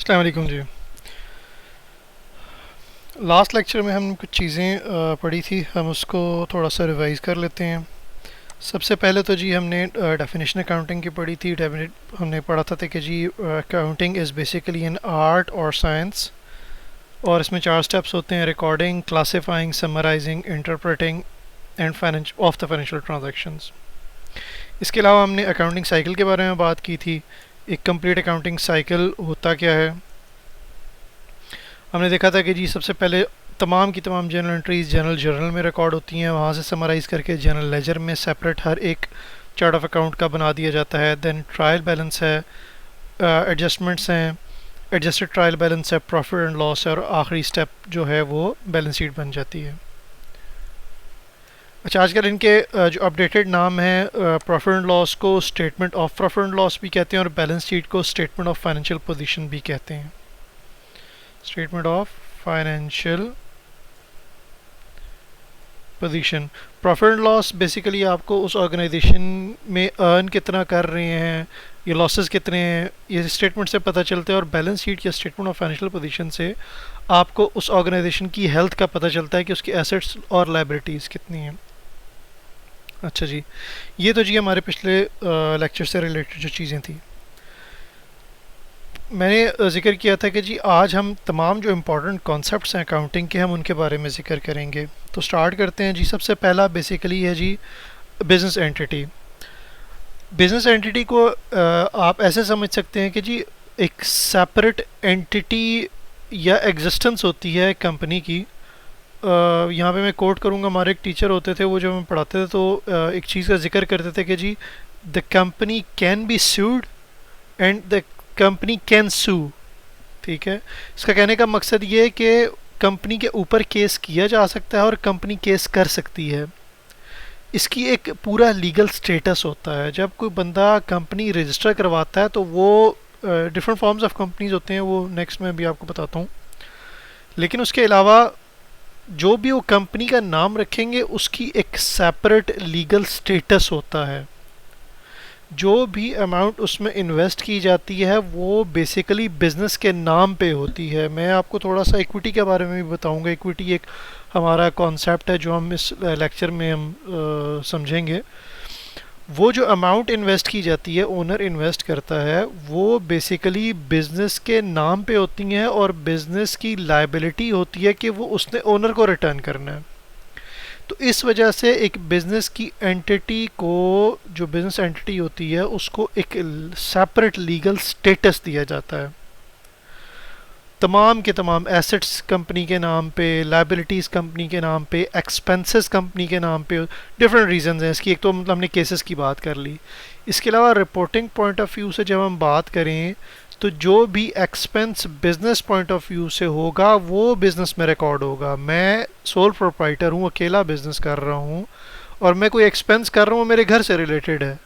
अस्सलाम वालेकुम जी। Last lecture में हमने कुछ चीज़ें पढ़ी थी, हम उसको थोड़ा सा रिवाइज कर लेते हैं। सबसे पहले तो जी हमने डेफिनेशन अकाउंटिंग की पढ़ी थी। हमने पढ़ा था कि जी accounting is basically an art और साइंस, और इसमें चार स्टेप्स होते हैं: recording, classifying, summarizing, interpreting and finance of the financial transactions. इसके अलावा हमने अकाउंटिंग साइकिल के बारे में बात की थी। एक कंप्लीट अकाउंटिंग साइकिल होता क्या है। हमने देखा था कि जी सबसे पहले तमाम की तमाम जर्नल एंट्रीज जर्नल में रिकॉर्ड होती हैं, वहाँ से समराइज़ करके जनरल लेजर में सेपरेट हर एक चार्ट ऑफ अकाउंट का बना दिया जाता है। देन ट्रायल बैलेंस है, एडजस्टमेंट्स हैं, एडजस्टेड ट्रायल बैलेंस है, प्रॉफिट एंड लॉस है, और आखिरी स्टेप जो है वो बैलेंस शीट बन जाती है। अच्छा, आजकल इनके जो अपडेटेड नाम है, प्रॉफिट एंड लॉस को statement of profit and loss भी कहते हैं, और बैलेंस शीट को स्टेटमेंट ऑफ फाइनेंशियल पोजीशन भी कहते हैं। Statement of financial position. Profit and loss basically आपको उस ऑर्गेनाइजेशन में अर्न कितना कर रहे हैं, ये लॉसेस कितने हैं, ये स्टेटमेंट से पता चलते हैं। और बैलेंस शीट या स्टेटमेंट ऑफ फाइनेंशियल पोजीशन से आपको उस ऑर्गेनाइजेशन की हेल्थ का पता चलता है कि उसकी एसेट्स और लायबिलिटीज़ कितनी हैं। अच्छा जी, ये तो जी हमारे पिछले लेक्चर से रिलेटेड जो चीज़ें थी। मैंने जिक्र किया था कि जी आज हम तमाम जो इम्पोर्टेंट कॉन्सेप्ट्स हैं अकाउंटिंग के, हम उनके बारे में जिक्र करेंगे। तो स्टार्ट करते हैं जी। सबसे पहला बेसिकली है जी बिज़नेस एंटिटी। बिज़नेस एंटिटी को आप ऐसे समझ सकते हैं कि जी एक सेपरेट एंटिटी या एग्जिस्टेंस होती है कंपनी की। यहाँ पे मैं कोट करूँगा, हमारे एक टीचर होते थे, वो जब हमें पढ़ाते थे तो एक चीज़ का जिक्र करते थे कि जी the company can be sued and the company can sue. ठीक है, इसका कहने का मकसद ये है कि कंपनी के ऊपर केस किया जा सकता है और कंपनी केस कर सकती है। इसकी एक पूरा लीगल स्टेटस होता है। जब कोई बंदा कंपनी रजिस्टर करवाता है तो वो डिफरेंट फॉर्म्स ऑफ कंपनीज होते हैं, वो नेक्स्ट में भी आपको बताता हूँ। लेकिन उसके अलावा जो भी वो कंपनी का नाम रखेंगे उसकी एक सेपरेट लीगल स्टेटस होता है। जो भी अमाउंट उसमें इन्वेस्ट की जाती है वो बेसिकली बिजनेस के नाम पे होती है। मैं आपको थोड़ा सा इक्विटी के बारे में भी बताऊंगा। इक्विटी एक हमारा कॉन्सेप्ट है जो हम इस लेक्चर में हम समझेंगे। वो जो अमाउंट इन्वेस्ट की जाती है, ओनर इन्वेस्ट करता है, वो बेसिकली बिजनेस के नाम पे होती हैं, और बिजनेस की लायबिलिटी होती है कि वो उसने ओनर को रिटर्न करना है। तो इस वजह से एक बिज़नेस की एंटिटी को, जो बिज़नेस एंटिटी होती है, उसको एक सेपरेट लीगल स्टेटस दिया जाता है। तमाम के तमाम एसेट्स कंपनी के नाम पे, लायबिलिटीज़ कंपनी के नाम पे, एक्सपेंसेस कंपनी के नाम पे। डिफरेंट रीजंस हैं इसकी। एक तो मतलब हमने केसेस की बात कर ली। इसके अलावा रिपोर्टिंग पॉइंट ऑफ व्यू से जब हम बात करें तो जो भी expense business point of view से होगा वो बिजनेस में रिकॉर्ड होगा। मैं सोल प्रोप्राइटर हूँ, अकेला बिजनेस कर रहा हूँ, और मैं कोई एक्सपेंस कर रहा हूँ मेरे घर से रिलेटेड है,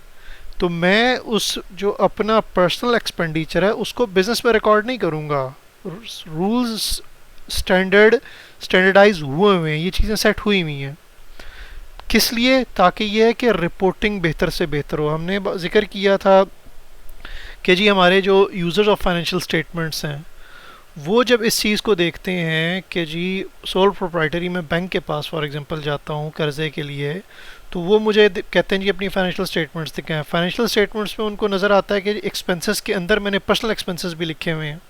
तो मैं उस जो अपना पर्सनल एक्सपेंडिचर है उसको बिजनेस में रिकॉर्ड नहीं करूँगा। रूल्स स्टैंडर्डाइज हुए हुए हैं, ये चीज़ें सेट हुई हुई हैं। किस लिए? ताकि ये है कि रिपोर्टिंग बेहतर से बेहतर हो। हमने जिक्र किया था कि जी हमारे जो यूज़र्स ऑफ फाइनेंशियल स्टेटमेंट्स हैं वो जब इस चीज़ को देखते हैं कि जी सोल प्रोप्राइटरी में बैंक के पास फॉर एग्जांपल जाता हूँ कर्ज़े के लिए, तो वो मुझे कहते हैं जी अपनी फाइनेंशियल स्टेटमेंट्स दिखाएं। फाइनेंशियल स्टेटमेंट्स में उनको नज़र आता है कि एक्सपेंसेस के अंदर मैंने पर्सनल एक्सपेंसेस भी लिखे हुए हैं।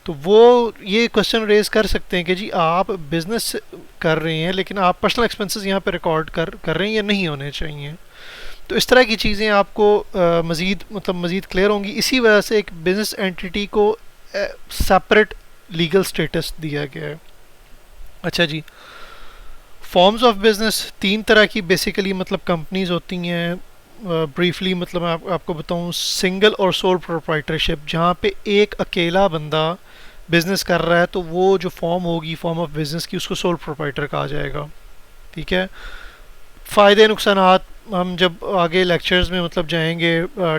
तो वो ये क्वेश्चन रेज कर सकते हैं कि जी आप बिजनेस कर रहे हैं लेकिन आप पर्सनल एक्सपेंसेस यहाँ पे रिकॉर्ड कर रहे हैं या नहीं होने चाहिए। तो इस तरह की चीज़ें आपको मज़ीद क्लियर होंगी। इसी वजह से एक बिज़नेस एंटिटी को सेपरेट लीगल स्टेटस दिया गया है। अच्छा जी, फॉर्म्स ऑफ बिजनेस तीन तरह की बेसिकली मतलब कंपनीज होती हैं। ब्रीफली मतलब मैं आपको बताऊं, सिंगल और सोल प्रोप्राइटरशिप, जहाँ पे एक अकेला बंदा बिजनेस कर रहा है तो वो जो फॉर्म होगी फॉर्म ऑफ बिजनेस की, उसको सोल प्रोप्राइटर कहा जाएगा। ठीक है। फ़ायदे नुकसानात हम जब आगे लेक्चर्स में मतलब जाएंगे,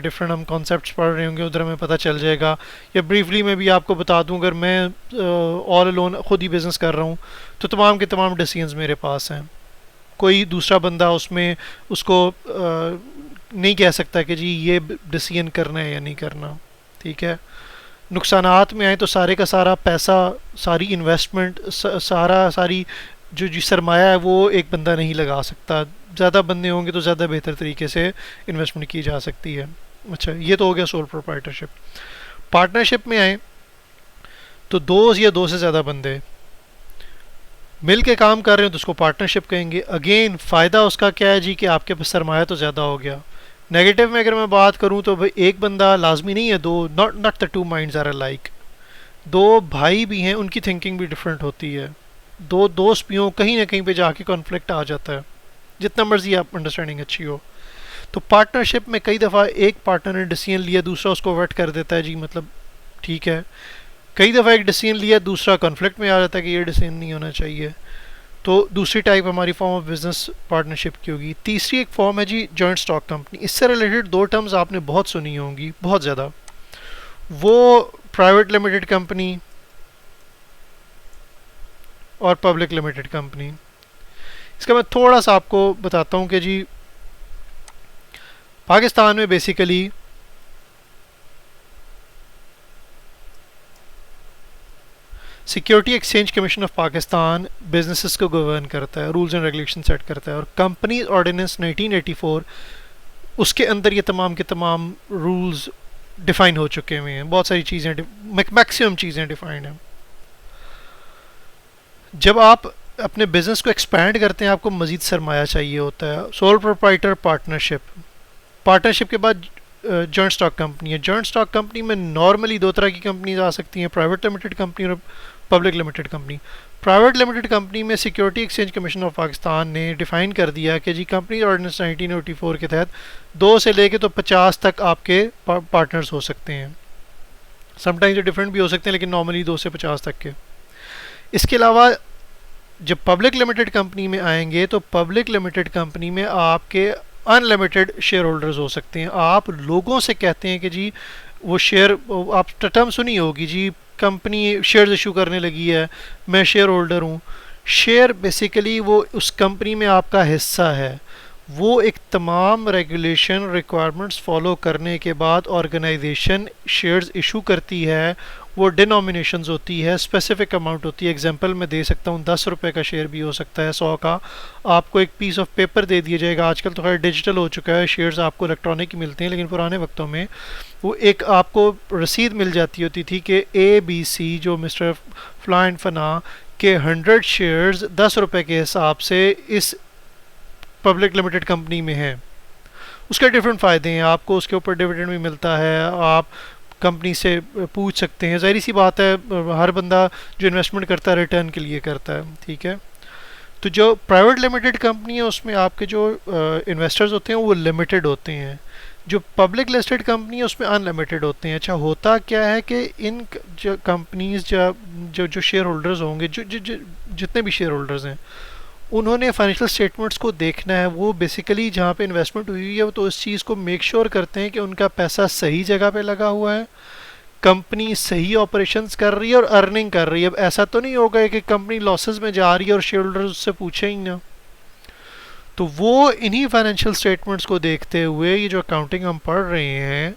डिफरेंट हम कॉन्सेप्ट्स पढ़ रहे होंगे, उधर हमें पता चल जाएगा। या ब्रीफली मैं भी आपको बता दूं, अगर मैं ऑल अलोन खुद ही बिज़नेस कर रहा हूँ तो तमाम के तमाम डिसीजंस मेरे पास हैं। कोई दूसरा बंदा उसमें उसको नहीं कह सकता कि जी ये डिसीजन करना है या नहीं करना। ठीक है। नुकसानात में आए तो सारे का सारा पैसा, सारी इन्वेस्टमेंट, सारी जो जी सरमाया है वो एक बंदा नहीं लगा सकता। ज़्यादा बंदे होंगे तो ज़्यादा बेहतर तरीके से इन्वेस्टमेंट की जा सकती है। अच्छा, ये तो हो गया सोल प्रोप्राइटरशिप। पार्टनरशिप में आए तो दो या दो से ज़्यादा बंदे मिल के काम कर रहे हो तो उसको पार्टनरशिप कहेंगे। अगेन फ़ायदा उसका क्या है जी कि आपके पास सरमाया तो ज़्यादा हो गया। नेगेटिव में अगर मैं बात करूं तो भाई एक बंदा लाजमी नहीं है, दो, not not the two minds are alike. दो भाई भी हैं, उनकी थिंकिंग भी डिफरेंट होती है। दो दोस्त भी हों, कहीं ना कहीं पे जाके कॉन्फ्लिक्ट आ जाता है, जितना मर्जी आप अंडरस्टैंडिंग अच्छी हो। तो पार्टनरशिप में कई दफ़ा एक पार्टनर ने डिसीजन लिया, दूसरा उसको वेट कर देता है जी, मतलब ठीक है। कई दफ़ा एक डिसीजन लिया, दूसरा कॉन्फ्लिक्ट में आ जाता है कि ये डिसीजन नहीं होना चाहिए। तो दूसरी टाइप हमारी फॉर्म ऑफ बिजनेस पार्टनरशिप की होगी। तीसरी एक फॉर्म है जी जॉइंट स्टॉक कंपनी। इससे रिलेटेड दो टर्म्स आपने बहुत सुनी होंगी, बहुत ज़्यादा। वो प्राइवेट लिमिटेड कंपनी और पब्लिक लिमिटेड कंपनी। इसका मैं थोड़ा सा आपको बताता हूँ कि जी पाकिस्तान में basically security exchange commission of Pakistan businesses को गवर्न करता है, रूल्स एंड रेगुलेशन सेट करता है। और कंपनी ऑर्डिनेंस 1984, उसके अंदर ये तमाम के तमाम रूल्स डिफाइन हो चुके हुए हैं। बहुत सारी चीज़ें, मैक्सिमम चीज़ें डिफाइंड हैं। जब आप अपने बिजनेस को एक्सपैंड करते हैं, आपको मजीद सरमाया चाहिए होता है। Sole proprietor partnership. पार्टनरशिप के बाद जॉइंट स्टॉक कंपनी है। जॉइंट स्टॉक कंपनी में नॉर्मली दो तरह की कंपनीज आ सकती हैं, प्राइवेट लिमिटेड कंपनी और public limited company. Private limited company में security exchange commission of Pakistan ने डिफाइन कर दिया कि जी कंपनी ऑर्डिनेंस 1984 के तहत 2 से लेके तो 50 तक आपके पार्टनर्स हो सकते हैं। समटाइम्स डिफरेंट भी हो सकते हैं, लेकिन नॉर्मली 2 से 50 तक के। इसके अलावा जब पब्लिक लिमिटेड कंपनी में आएंगे तो पब्लिक लिमिटेड कंपनी में आपके अनलिमिटेड शेयर होल्डर्स हो सकते हैं। आप लोगों से कहते हैं कि जी वो शेयर, आप टर्म सुनी होगी जी, कंपनी शेयर्स इशू करने लगी है, मैं शेयर होल्डर हूँ। शेयर बेसिकली वो उस कंपनी में आपका हिस्सा है। वो एक तमाम रेगुलेशन रिक्वायरमेंट्स फॉलो करने के बाद ऑर्गेनाइजेशन शेयर्स इशू करती है। वो डिनोमिनेशंस होती है, स्पेसिफिक अमाउंट होती है। एग्जांपल मैं दे सकता हूँ, 10 रुपये का शेयर भी हो सकता है, 100 का। आपको एक पीस ऑफ पेपर दे दिया जाएगा। आजकल तो खैर डिजिटल हो चुका है, शेयर्स आपको इलेक्ट्रॉनिक ही मिलते हैं, लेकिन पुराने वक्तों में वो एक आपको रसीद मिल जाती होती थी कि ABC जो मिस्टर फ्लाइन फना के 100 शेयर्स 10 रुपये के हिसाब से इस पब्लिक लिमिटेड कंपनी में है। उसके डिफरेंट फ़ायदे हैं, आपको उसके ऊपर डिविडेंड भी मिलता है, आप कंपनी से पूछ सकते हैं। ज़ाहिर सी बात है, हर बंदा जो इन्वेस्टमेंट करता है रिटर्न के लिए करता है, ठीक है। तो जो प्राइवेट लिमिटेड कंपनी है उसमें आपके जो इन्वेस्टर्स होते हैं वो लिमिटेड होते हैं। जो पब्लिक लिस्टेड कंपनी है उसमें अनलिमिटेड होते हैं। अच्छा, होता क्या है कि इन जो कंपनीज जो जो शेयर होल्डर्स होंगे, जो जितने भी शेयर होल्डर्स हैं, उन्होंने फाइनेंशियल स्टेटमेंट्स को देखना है। वो बेसिकली जहाँ पे इन्वेस्टमेंट हुई है तो इस चीज़ को मेक श्योर करते हैं कि उनका पैसा सही जगह पे लगा हुआ है, कंपनी सही ऑपरेशंस कर रही है और अर्निंग कर रही है। अब ऐसा तो नहीं होगा कि कंपनी लॉसेस में जा रही है और शेयर होल्डर्स उससे पूछे ही ना। तो वो इन्हीं फाइनेंशियल स्टेटमेंट्स को देखते हुए, ये जो अकाउंटिंग हम पढ़ रहे हैं,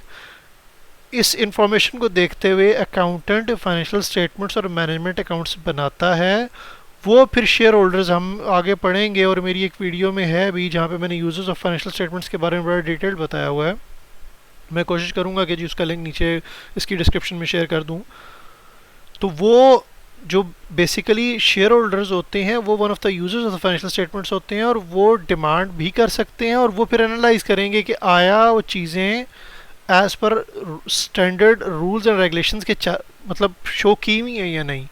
इस इंफॉर्मेशन को देखते हुए अकाउंटेंट फाइनेंशियल स्टेटमेंट्स और मैनेजमेंट अकाउंट्स बनाता है। वो फिर शेयर होल्डर्स हम आगे पढ़ेंगे, और मेरी एक वीडियो में है भी जहाँ पे मैंने यूजर्स ऑफ फाइनेंशियल स्टेटमेंट्स के बारे में बड़ा डिटेल बताया हुआ है। मैं कोशिश करूँगा कि जी उसका लिंक नीचे इसकी डिस्क्रिप्शन में शेयर कर दूँ। तो वो जो बेसिकली शेयर होल्डर्स होते हैं वो one of the users of the financial statements होते हैं, और वो डिमांड भी कर सकते हैं, और वो फिर एनालाइज करेंगे कि आया वो चीज़ें as per standard rules and regulations के मतलब शो की हुई हैं या नहीं।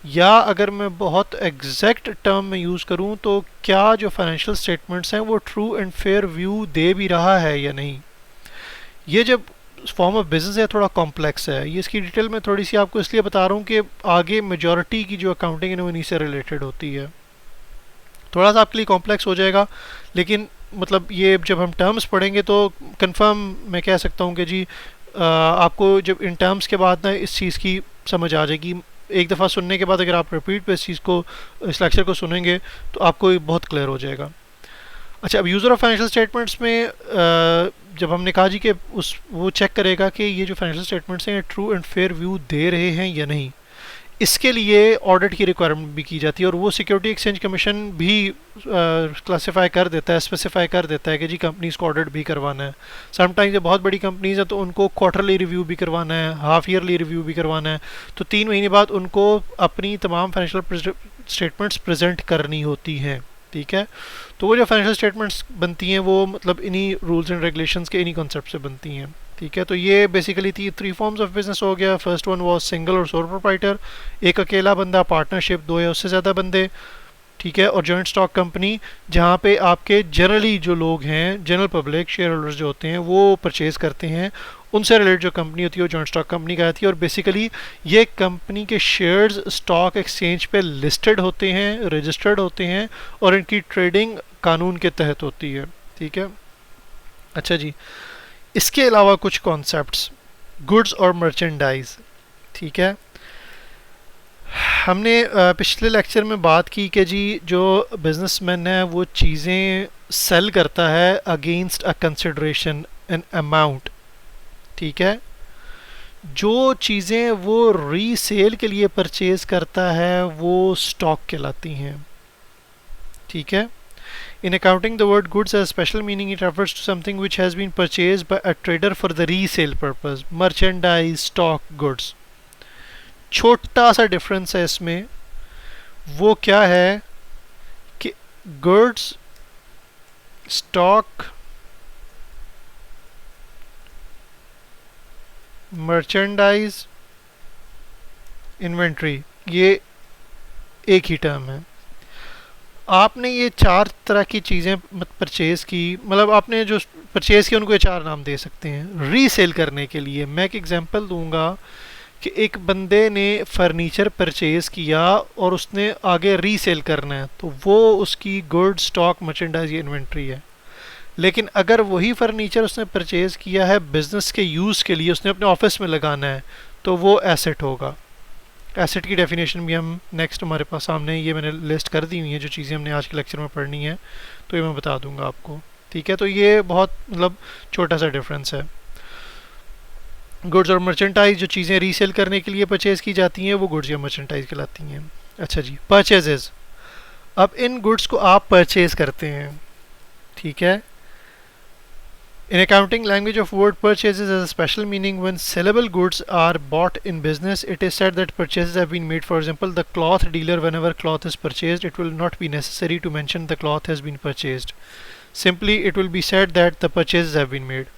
या अगर मैं बहुत एग्जैक्ट टर्म में यूज़ करूँ तो क्या जो फाइनेंशियल स्टेटमेंट्स हैं वो ट्रू एंड फेयर व्यू दे भी रहा है या नहीं। ये जब फॉर्म ऑफ बिजनेस है थोड़ा कॉम्प्लेक्स है। ये इसकी डिटेल में थोड़ी सी आपको इसलिए बता रहा हूँ कि आगे मेजॉरिटी की जो अकाउंटिंग है वो इन्हीं से रिलेटेड होती है। थोड़ा सा आपके लिए कॉम्प्लेक्स हो जाएगा, लेकिन मतलब ये जब हम टर्म्स पढ़ेंगे तो कंफर्म मैं कह सकता हूँ कि जी आपको जब इन टर्म्स के बाद ना इस चीज़ की समझ आ जाएगी। एक दफ़ा सुनने के बाद अगर आप रिपीट पे इस चीज़ को, इस लेक्चर को सुनेंगे तो आपको ये बहुत क्लियर हो जाएगा। अच्छा, अब यूज़र ऑफ फाइनेंशियल स्टेटमेंट्स में जब हमने कहा जी कि उस वो चेक करेगा कि ये जो फाइनेंशियल स्टेटमेंट्स हैं ट्रू एंड फेयर व्यू दे रहे हैं या नहीं, इसके लिए ऑडिट की रिक्वायरमेंट भी की जाती है। और वो सिक्योरिटी एक्सचेंज कमीशन भी क्लासिफाई कर देता है, स्पेसिफाई कर देता है कि जी कंपनीज को ऑडिट भी करवाना है। समटाइम्स ये बहुत बड़ी कंपनीज है तो उनको क्वार्टरली रिव्यू भी करवाना है, हाफ ईयरली रिव्यू भी करवाना है, तो 3 महीने बाद उनको अपनी तमाम फाइनेंशियल स्टेटमेंट्स प्रेजेंट करनी होती हैं। ठीक है, तो वो जो फाइनेंशियल स्टेटमेंट्स बनती हैं वो मतलब इन्हीं रूल्स एंड रेगुलेशंस के, इन्हीं कॉन्सेप्ट से बनती हैं। ठीक है, तो ये बेसिकली थी 3 फॉर्म्स ऑफ बिजनेस हो गया। फर्स्ट वन वाज सिंगल और सोल प्रोप्राइटर, एक अकेला बंदा, पार्टनरशिप 2 या उससे ज़्यादा बंदे। ठीक है, और जॉइंट स्टॉक कंपनी जहाँ पे आपके जनरली जो लोग हैं, जनरल पब्लिक शेयर होल्डर्स जो होते हैं वो परचेज करते हैं, उनसे रिलेटेड जो कंपनी होती है वो जॉइंट स्टॉक कंपनी कहलाती है। और बेसिकली ये कंपनी के शेयर्स स्टॉक एक्सचेंज पे लिस्टेड होते हैं, रजिस्टर्ड होते हैं और इनकी ट्रेडिंग कानून के तहत होती है। ठीक है, अच्छा जी, इसके अलावा कुछ कॉन्सेप्ट्स, गुड्स और मर्चेंडाइज। ठीक है, हमने पिछले लेक्चर में बात की कि जी जो बिजनेसमैन है वो चीज़ें सेल करता है against a consideration an amount. ठीक है, जो चीज़ें वो रीसेल के लिए परचेज करता है वो स्टॉक कहलाती हैं। ठीक है, in accounting the word goods has a special meaning. It refers to something which has been purchased by a trader for the resale purpose, merchandise, stock, goods। छोटा सा डिफरेंस है इसमें, वो क्या है कि गुड्स, स्टॉक, मर्चेंडाइज, इन्वेंट्री, ये एक ही टर्म है। आपने ये 4 तरह की चीज़ें परचेज़ की, मतलब आपने जो परचेज़ की उनको ये 4 नाम दे सकते हैं। रीसेल करने के लिए मैं एक एग्जांपल दूंगा कि एक बंदे ने फर्नीचर परचेज़ किया और उसने आगे रीसेल करना है, तो वो उसकी गुड, स्टॉक, मर्चेंडाइज या इन्वेंट्री है। लेकिन अगर वही फर्नीचर उसने परचेज़ किया है बिज़नेस के यूज़ के लिए, उसने अपने ऑफिस में लगाना है, तो वो एसेट होगा। एसेट की डेफिनेशन भी हम नेक्स्ट हमारे पास सामने, ये मैंने लिस्ट कर दी हुई है जो चीज़ें हमने आज के लेक्चर में पढ़नी है, तो ये मैं बता दूंगा आपको। ठीक है, तो ये बहुत मतलब छोटा सा डिफरेंस है। गुड्स और मर्चेंटाइज, जो चीज़ें रीसेल करने के लिए परचेज की जाती हैं वो गुड्स या मर्चेंटाइज कहलाती हैं। अच्छा जी, परचेजेस, अब इन गुड्स को आप परचेज करते हैं। ठीक है, in accounting language of word purchases has a special meaning. When sellable goods are bought in business, it is said that purchases have been made. For example, the cloth dealer, whenever cloth is purchased, it will not be necessary to mention the cloth has been purchased. Simply it will be said that the purchases have been made.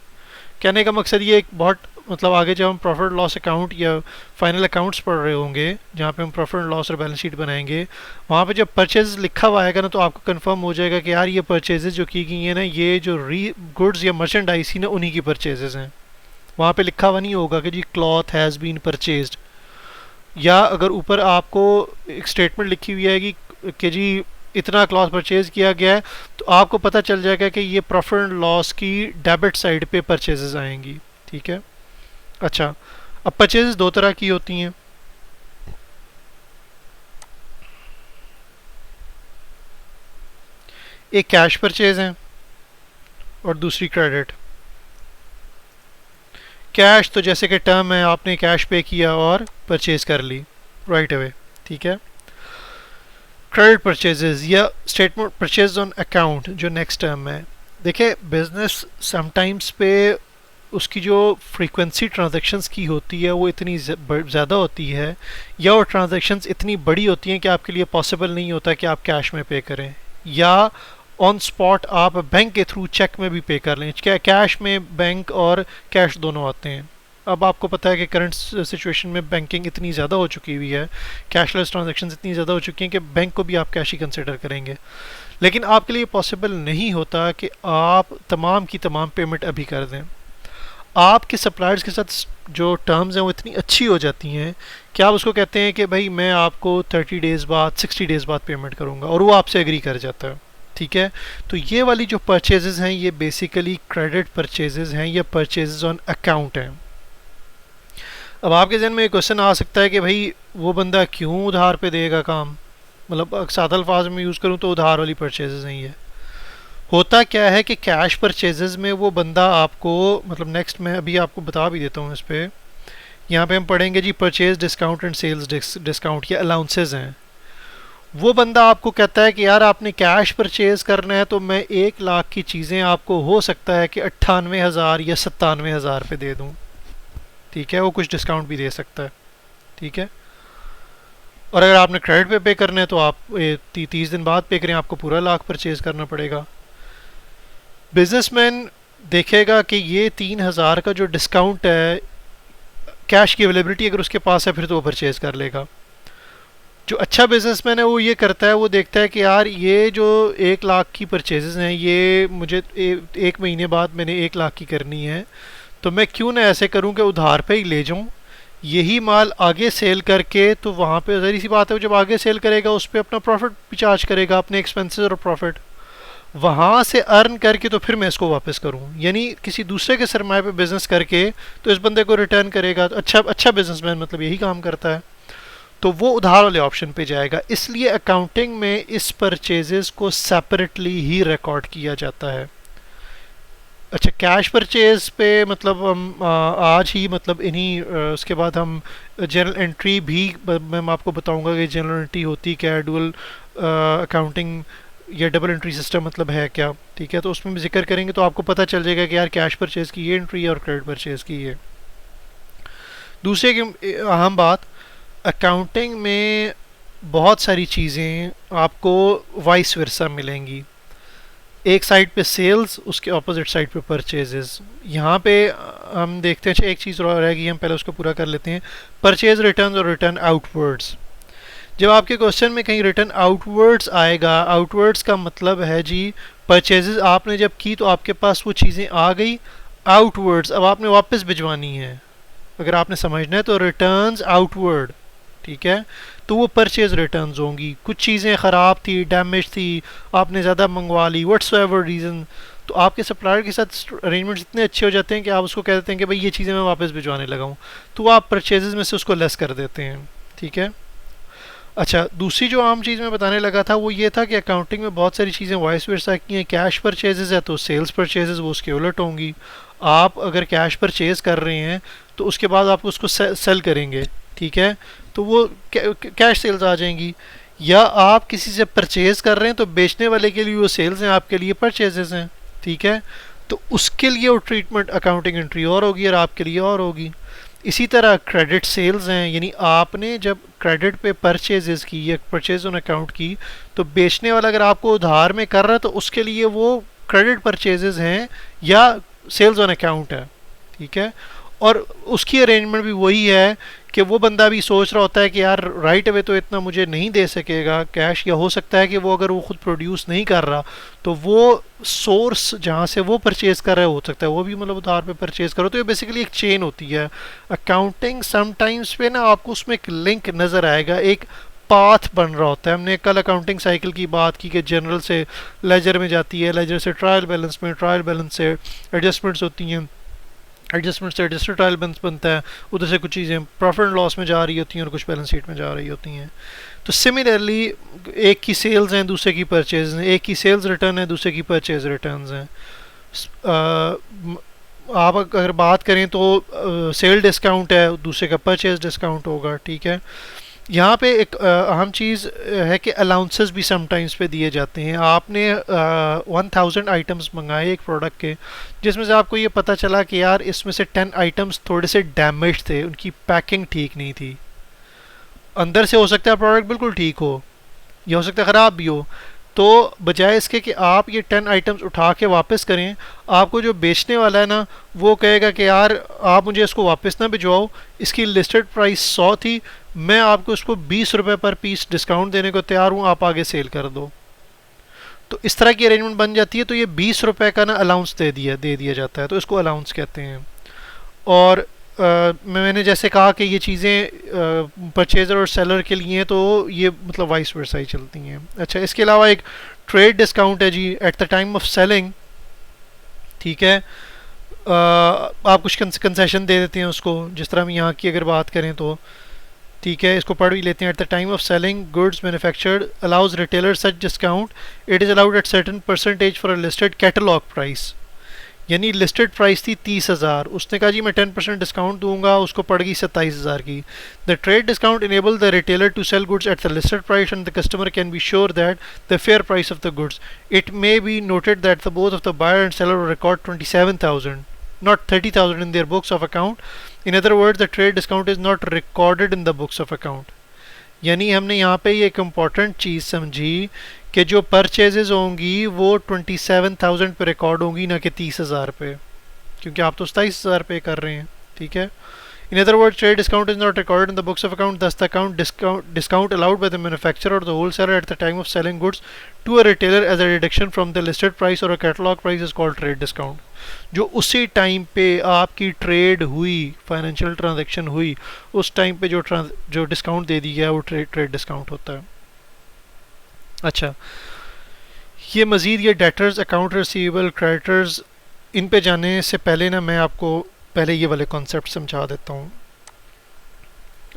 कहने का मकसद ये एक बहुत मतलब आगे जब हम प्रॉफिट लॉस अकाउंट या फाइनल अकाउंट्स पढ़ रहे होंगे जहाँ पे हम प्रॉफिट लॉस और बैलेंस शीट बनाएंगे, वहाँ पे जब परचेज लिखा हुआ आएगा ना तो आपको कंफर्म हो जाएगा कि यार ये परचेजेस जो की गई हैं ना, ये जो गुड्स या मर्चेंडाइज थी ना उन्हीं की परचेजेस हैं। वहाँ पे लिखा हुआ नहीं होगा कि जी क्लॉथ हैज़ बीन परचेज्ड, या अगर ऊपर आपको एक स्टेटमेंट लिखी हुई आएगी कि जी इतना क्लॉथ परचेज किया गया है, तो आपको पता चल जाएगा कि ये प्रॉफिट एंड लॉस की डेबिट साइड पे परचेजेस आएंगी। ठीक है, अच्छा, अब परचेजेस 2 तरह की होती हैं। एक कैश परचेज है और दूसरी क्रेडिट। कैश तो जैसे कि टर्म है, आपने कैश पे किया और परचेज कर ली राइट अवे। ठीक है, क्रेडिट परचेजेस या स्टेटमेंट परचेज ऑन अकाउंट जो नेक्स्ट टर्म है। देखिए, बिजनेस समटाइम्स पे उसकी जो फ्रीक्वेंसी ट्रांजैक्शंस की होती है वो इतनी ज़्यादा होती है, या वो ट्रांजैक्शंस इतनी बड़ी होती हैं कि आपके लिए पॉसिबल नहीं होता कि आप कैश में पे करें, या ऑन स्पॉट आप बैंक के थ्रू चेक में भी पे कर लें। कैश में बैंक और कैश दोनों आते हैं। अब आपको पता है कि करंट सिचुएशन में बैंकिंग इतनी ज़्यादा हो चुकी हुई है, कैशलेस ट्रांजैक्शंस इतनी ज़्यादा हो चुकी हैं कि बैंक को भी आप कैश ही कंसिडर करेंगे। लेकिन आपके लिए पॉसिबल नहीं होता कि आप तमाम की तमाम पेमेंट अभी कर दें। आपके सप्लायर्स के साथ जो टर्म्स हैं वो इतनी अच्छी हो जाती हैं कि आप उसको कहते हैं कि भाई मैं आपको 30 डेज़ बाद 60 डेज़ बाद पेमेंट करूँगा, और वो आपसे एग्री कर जाता है। ठीक है, तो ये वाली जो परचेजेस हैं ये बेसिकली क्रेडिट परचेजेस हैं या परचेजेस ऑन अकाउंट हैं। अब आपके जहन में एक क्वेश्चन आ सकता है कि भाई वो बंदा क्यों उधार पे देगा काम, मतलब सादा अल्फाज में यूज़ करूँ तो उधार वाली परचेजेस हैं ये। होता क्या है कि कैश परचेजेस में वो बंदा आपको, मतलब नेक्स्ट मैं अभी आपको बता भी देता हूँ इस पे। यहाँ पे हम पढ़ेंगे जी purchase discount and sales discount, ये अलाउंसेज हैं। वो बंदा आपको कहता है कि यार आपने कैश परचेज करना है तो मैं 1 लाख की चीज़ें आपको हो सकता है कि 98,000 या 97,000 पे दे दूँ। ठीक है, वो कुछ डिस्काउंट भी दे सकता है। ठीक है, और अगर आपने क्रेडिट पे करना है तो आप 30 दिन बाद पे करें, आपको पूरा लाख परचेज करना पड़ेगा। बिजनेसमैन देखेगा कि ये 3,000 का जो डिस्काउंट है, कैश की अवेलेबिलिटी अगर उसके पास है फिर तो वो परचेज कर लेगा। जो अच्छा बिजनेसमैन है वो ये करता है, वो देखता है कि यार ये जो 1 लाख की परचेजेस हैं, ये मुझे एक महीने बाद मैंने 1 लाख की करनी है, तो मैं क्यों ना ऐसे करूं कि उधार पे ही ले जाऊं, यही माल आगे सेल करके, तो वहाँ पे ज़री सी बात है जब आगे सेल करेगा उस पर अपना प्रॉफिट भी चार्ज करेगा, अपने एक्सपेंसेस और प्रॉफिट वहाँ से अर्न करके तो फिर मैं इसको वापस करूँ, यानी किसी दूसरे के सरमाए पे बिजनेस करके तो इस बंदे को रिटर्न करेगा। तो अच्छा अच्छा बिजनेसमैन मतलब यही काम करता है, तो वो उधार वाले ऑप्शन पे जाएगा। इसलिए अकाउंटिंग में इस परचेजेस को सेपरेटली ही रिकॉर्ड किया जाता है। अच्छा, कैश परचेज पे मतलब हम आज ही मतलब इन्हीं उसके बाद हम जनरल एंट्री भी मैं आपको बताऊंगा कि जनरल एंट्री होती क्या है, डुअल अकाउंटिंग या डबल एंट्री सिस्टम मतलब है क्या। ठीक है, तो उसमें भी जिक्र करेंगे तो आपको पता चल जाएगा कि यार कैश परचेज की ये एंट्री है और क्रेडिट परचेज की ये। दूसरे की अहम बात, अकाउंटिंग में बहुत सारी चीज़ें आपको वाइस वर्सा मिलेंगी। एक साइड पे सेल्स, उसके ऑपोजिट साइड पे परचेजेस। यहाँ पे हम देखते हैं, अच्छा एक चीज़ और रहेगी, हम पहले उसको पूरा कर लेते हैं। परचेज रिटर्न और रिटर्न आउटवर्ड्स। जब आपके क्वेश्चन में कहीं रिटर्न आउटवर्ड्स आएगा, आउटवर्ड्स का मतलब है जी परचेजेस आपने जब की तो आपके पास वो चीज़ें आ गई, आउटवर्ड्स अब आपने वापस भिजवानी है, अगर आपने समझना है तो रिटर्न्स आउटवर्ड। ठीक है, तो वो परचेज रिटर्न्स होंगी। कुछ चीज़ें ख़राब थी, डैमेज थी, आपने ज़्यादा मंगवा ली, व्हाट्स एवर रीज़न, तो आपके सप्लायर के साथ अरेंजमेंट्स इतने अच्छे हो जाते हैं कि आप उसको कह देते हैं कि भाई ये चीज़ें मैं वापस भिजवाने लगा हूँ, तो आप परचेजेस में से उसको लेस कर देते हैं। ठीक है, अच्छा दूसरी जो आम चीज़ मैं बताने लगा था वो ये था कि अकाउंटिंग में बहुत सारी चीज़ें वाइस वर्सा की हैं। कैश परचेजेस है तो सेल्स परचेजेस वो उसके उलट होंगी। आप अगर कैश परचेज कर रहे हैं तो उसके बाद आप उसको सेल करेंगे, ठीक है, तो वो कैश सेल्स आ जाएंगी। या आप किसी से परचेज कर रहे हैं तो बेचने वाले के लिए वो सेल्स हैं, आपके लिए परचेजेस हैं। ठीक है, तो उसके लिए वो ट्रीटमेंट अकाउंटिंग एंट्री और होगी और आपके लिए और होगी। इसी तरह क्रेडिट सेल्स हैं, यानी आपने जब क्रेडिट पे परचेजेस की या परचेज ऑन अकाउंट की, तो बेचने वाला अगर आपको उधार में कर रहा है तो उसके लिए वो क्रेडिट परचेजेस हैं या सेल्स ऑन अकाउंट है। ठीक है, और उसकी अरेंजमेंट भी वही है कि वो बंदा भी सोच रहा होता है कि यार राइट अवे तो इतना मुझे नहीं दे सकेगा कैश, या हो सकता है कि वो अगर वो खुद प्रोड्यूस नहीं कर रहा तो वो सोर्स जहाँ से वो परचेज कर रहा है हो सकता है वो भी मतलब उधार पे परचेज करो। तो ये बेसिकली एक चेन होती है अकाउंटिंग। समटाइम्स पे ना आपको उसमें एक लिंक नज़र आएगा, एक पाथ बन रहा होता है। हमने कल अकाउंटिंग साइकिल की बात की कि जनरल से लेजर में जाती है, लेजर से ट्रायल बैलेंस में, ट्रायल बैलेंस से एडजस्टमेंट्स होती हैं, एडजस्टमेंट से एडजस्टेड ट्रायल बैलेंस बनता है, उधर से कुछ चीज़ें प्रॉफिट एंड लॉस में जा रही होती हैं और कुछ बैलेंस शीट में जा रही होती हैं। तो सिमिलरली एक की सेल्स हैं दूसरे की परचेज हैं, एक की सेल्स रिटर्न है दूसरे की परचेज रिटर्न हैं। आप अगर बात करें तो सेल डिस्काउंट है, दूसरे का परचेज डिस्काउंट होगा। ठीक है, यहाँ पे एक अहम चीज़ है कि अलाउंसेस भी समटाइम्स पे दिए जाते हैं। आपने 1000 आइटम्स मंगाए एक प्रोडक्ट के, जिसमें से आपको ये पता चला कि यार इसमें से 10 आइटम्स थोड़े से डैमेज थे, उनकी पैकिंग ठीक नहीं थी। अंदर से हो सकता है प्रोडक्ट बिल्कुल ठीक हो, या हो सकता है ख़राब भी हो, तो बजाय इसके कि आप ये 10 आइटम्स उठा के वापस करें, आपको जो बेचने वाला है ना वो कहेगा कि यार आप मुझे इसको वापस ना भिजवाओ, इसकी लिस्टेड प्राइस 100 थी, मैं आपको इसको 20 रुपये पर पीस डिस्काउंट देने को तैयार हूँ, आप आगे सेल कर दो। तो इस तरह की अरेंजमेंट बन जाती है। तो ये 20 रुपये का ना अलाउंस दे दिया जाता है, तो इसको अलाउंस कहते हैं। और मैंने जैसे कहा कि ये चीज़ें परचेज़र और सेलर के लिए हैं, तो ये मतलब वाइस वर्सा ही चलती हैं। अच्छा, इसके अलावा एक ट्रेड डिस्काउंट है जी at the time of selling. ठीक है, आप कुछ कंसेशन दे देते हैं उसको, जिस तरह हम यहाँ की अगर बात करें तो ठीक है, इसको पढ़ भी लेते हैं। Eight the time of selling goods manufactured allows retailer such discount it is allowed at certain percentage for a listed catalogue price. यानी लिस्टेड प्राइस थी 30,000, उसने कहा जी मैं 10% डिस्काउंट दूंगा, उसको पड़ गई 27,000 की। The trade discount enable the retailer to sell goods at the listed price and the customer can be sure that the fair price of the goods. It may be noted that the both of the buyer and seller record 27,000 not 30,000 in their books of account. In other words, the trade discount is not recorded in the books of account. यानी हमने यहाँ पे एक important चीज़ समझी कि जो purchases होंगी वो 27,000 पे रिकॉर्ड होंगी, ना कि 30,000 पे, क्योंकि आप तो 27,000 पे कर रहे हैं। ठीक है। In other words, trade discount is not recorded in the books of account. Thus, the discount allowed by the manufacturer or the wholesaler at the time of selling goods to a retailer as a reduction from the listed price or a catalog price is called trade discount. जो उसी time पे आपकी trade हुई, financial transaction हुई, उस time पे जो discount दे दी गया वो ट्रेड डिस्काउंट होता है। अच्छा, ये मज़ीद ये डेटर्स, अकाउंट रिसीवेबल, क्रेडिटर्स, इन पे जाने से पहले ना मैं आपको पहले ये वाले कॉन्सेप्ट समझा देता हूँ।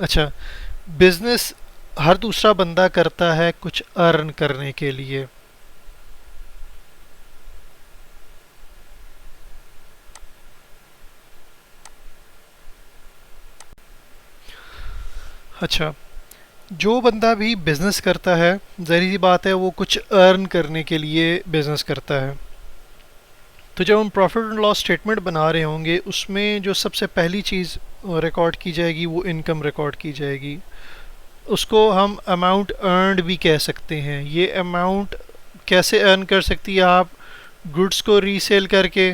अच्छा, बिजनेस हर दूसरा बंदा करता है कुछ अर्न करने के लिए। अच्छा, जो बंदा भी बिजनेस करता है, ज़ाहिर सी बात है वो कुछ अर्न करने के लिए बिजनेस करता है। तो जब हम प्रॉफिट एंड लॉस स्टेटमेंट बना रहे होंगे उसमें जो सबसे पहली चीज़ रिकॉर्ड की जाएगी वो इनकम रिकॉर्ड की जाएगी। उसको हम अमाउंट अर्नड भी कह सकते हैं। ये अमाउंट कैसे अर्न कर सकती है आप? गुड्स को रीसेल करके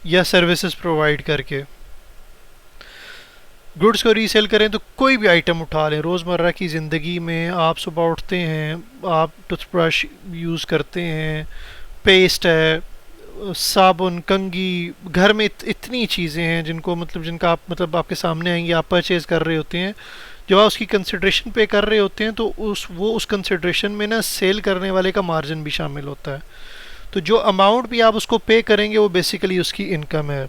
या सर्विसेज प्रोवाइड करके। गुड्स को रीसेल करें तो कोई भी आइटम उठा लें, रोज़मर्रा की ज़िंदगी में आप सुबह उठते हैं, आप टूथब्रश यूज़ करते हैं, पेस्ट है, साबुन, कंघी, घर में इतनी चीज़ें हैं जिनको जिनका आप आपके सामने आएंगी, आप परचेज़ कर रहे होते हैं। जब आप उसकी कंसिड्रेशन पे कर रहे होते हैं तो उस कंसिड्रेशन में ना सेल करने वाले का मार्जिन भी शामिल होता है। तो जो अमाउंट भी आप उसको पे करेंगे वो बेसिकली उसकी इनकम है।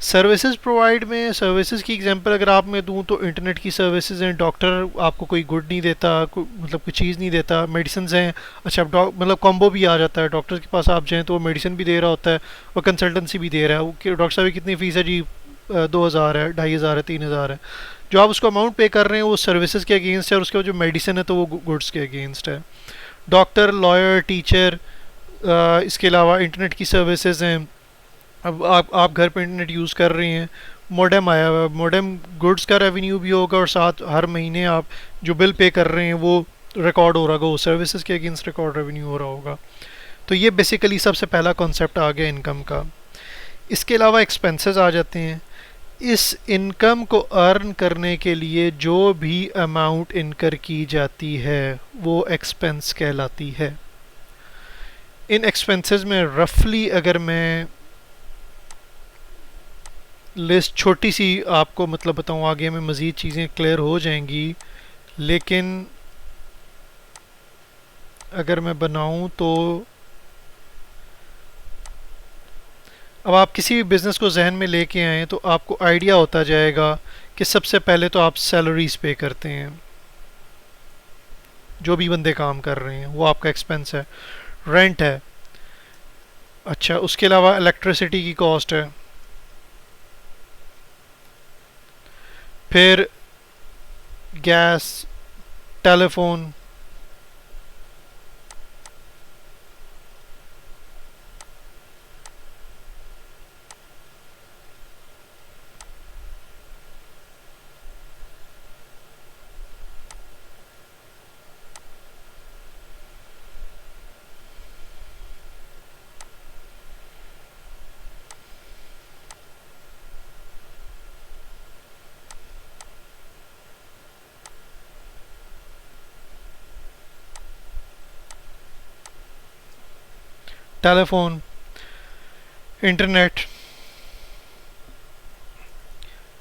सर्विसेज प्रोवाइड में, सर्विसेज की एग्जांपल अगर आप मैं दूं तो इंटरनेट की सर्विसेज हैं, डॉक्टर आपको कोई गुड नहीं देता, कोई चीज़ नहीं देता, मेडिसिन हैं। अच्छा, कॉम्बो भी आ जाता है, डॉक्टर के पास आप जाएँ तो वो मेडिसिन भी दे रहा होता है और कंसल्टेंसी भी दे रहा है। वो डॉक्टर साहब की कितनी फ़ीस है जी? 2,000 है, 2,500 है, 3,000 है। जो आप उसको अमाउंट पे कर रहे हैं वो सर्विसेज के अगेंस्ट है, और उसके बाद जो मेडिसिन है तो वो गुड्स के अगेंस्ट है। डॉक्टर, लॉयर, टीचर, इसके अलावा इंटरनेट की सर्विसेज हैं। अब आप घर पे इंटरनेट यूज़ कर रही हैं, मॉडेम आया हुआ है, मॉडेम गुड्स का रेवेन्यू भी होगा और साथ हर महीने आप जो बिल पे कर रहे हैं वो रिकॉर्ड हो रहा होगा, वो सर्विसेज के अगेंस्ट रिकॉर्ड रेवेन्यू हो रहा होगा। तो ये बेसिकली सबसे पहला कॉन्सेप्ट आ गया इनकम का। इसके अलावा एक्सपेंसेस आ जाते हैं। इस इनकम को अर्न करने के लिए जो भी अमाउंट इनकर की जाती है वो एक्सपेंस कहलाती है। इन एक्सपेंसेस में रफली अगर मैं लिस्ट छोटी सी आपको बताऊँ, आगे में मज़ीद चीज़ें क्लियर हो जाएंगी, लेकिन अगर मैं बनाऊँ तो अब आप किसी भी बिज़नेस को जहन में लेके आएँ तो आपको आइडिया होता जाएगा कि सबसे पहले तो आप सैलरीज पे करते हैं, जो भी बंदे काम कर रहे हैं वो आपका एक्सपेंस है। रेंट है। अच्छा, उसके अलावा इलेक्ट्रिसिटी की कॉस्ट है, फिर gas, telephone, telephone, internet,